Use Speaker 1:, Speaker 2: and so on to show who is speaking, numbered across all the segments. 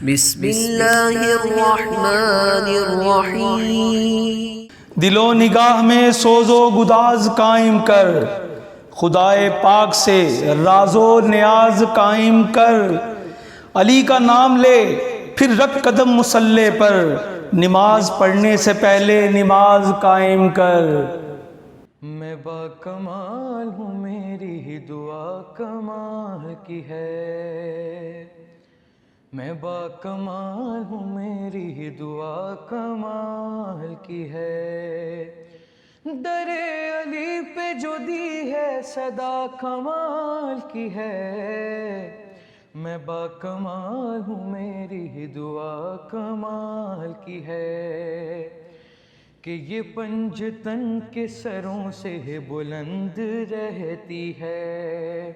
Speaker 1: بسم اللہ الرحمن الرحیم۔
Speaker 2: دل و نگاہ میں سوز و گداز قائم کر، خدائے پاک سے راز و نیاز قائم کر۔ علی کا نام لے پھر رکھ قدم مصلی پر، نماز پڑھنے سے پہلے نماز قائم کر۔ میں با کمال ہوں، میری ہی دعا کمال کی ہے۔ میں با کمال ہوں، میری ہی دعا کمال کی ہے۔ در علی پہ جو دی ہے صدا کمال کی ہے۔ میں با کمال ہوں، میری ہی دعا کمال کی ہے۔ کہ یہ پنجتن کے سروں سے بلند رہتی ہے،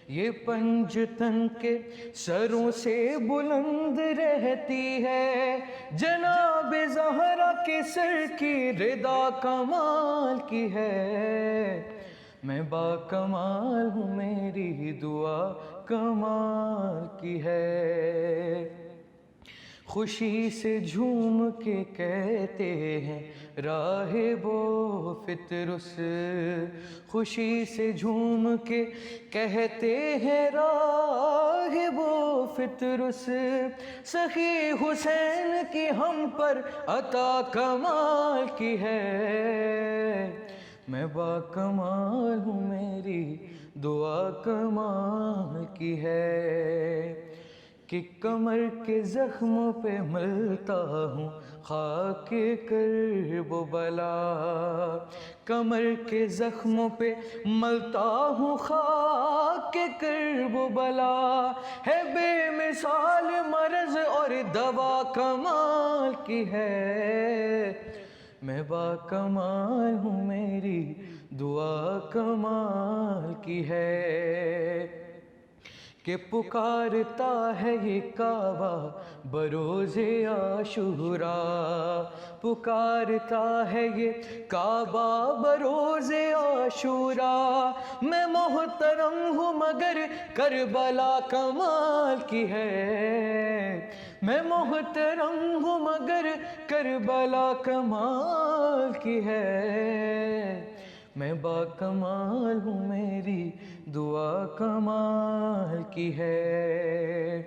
Speaker 2: یہ پنجتن کے سروں سے بلند رہتی ہے۔ جناب زہرا کے سر کی رضا کمال کی ہے۔ میں با کمال ہوں، میری ہی دعا کمال کی ہے۔ خوشی سے جھوم کے کہتے ہیں راہب و فطرس، خوشی سے جھوم کے کہتے ہیں راہب و فطرس۔ سخی حسین کی ہم پر عطا کمال کی ہے۔ میں با کمال ہوں، میری دعا کمال کی ہے۔ کہ کمر کے زخموں پہ ملتا ہوں خاک کرب و بلا، کمر کے زخموں پہ ملتا ہوں خاک کرب و بلا۔ ہے بے مثال مرض اور دوا کمال کی ہے۔ میں با کمال ہوں، میری دعا کمال کی ہے۔ کہ پکارتا ہے یہ کعبہ بروز عاشوراء، پکارتا ہے یہ کعبہ بروز عاشوراء۔ میں محترم ہوں مگر کربلا کمال کی ہے۔ میں محترم ہوں مگر کربلا کمال کی ہے۔ میں با کمال ہوں، میری دعا کمال کی ہے۔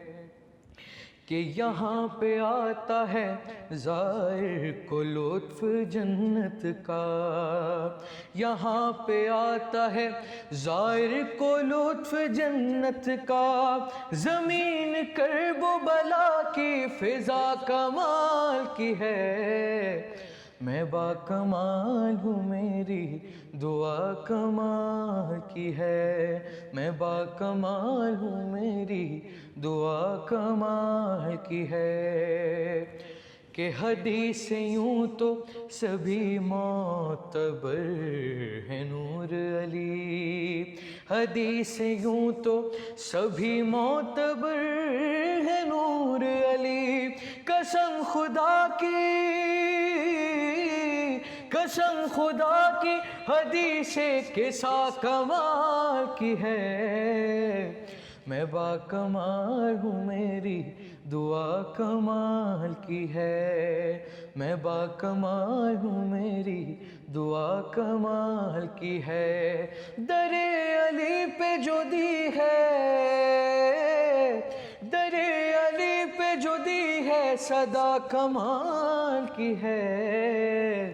Speaker 2: کہ یہاں پہ آتا ہے زائر کو لطف جنت کا، یہاں پہ آتا ہے زائر کو لطف جنت کا۔ زمین کرب و بلا کی فضا کمال کی ہے۔ میں با کمال ہوں، میری دعا کمال کی ہے۔ میں با کمال ہوں، میری دعا کمال کی ہے۔ کہ حدیث یوں تو سبھی معتبر ہے نور علی، حدیث یوں تو سبھی معتبر ہے نور علی۔ قسم خدا کی، قسم خدا کی حدیث کسا کمال کی ہے۔ میں با کمال ہوں، میری دعا کمال کی ہے۔ میں با کمال ہوں، میری دعا کمال کی ہے۔ در علی پہ جو دی ہے، در علی پہ جو دی ہے صدا کمال کی ہے۔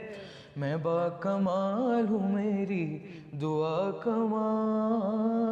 Speaker 2: میں با کمال ہوں، میری دعا کمال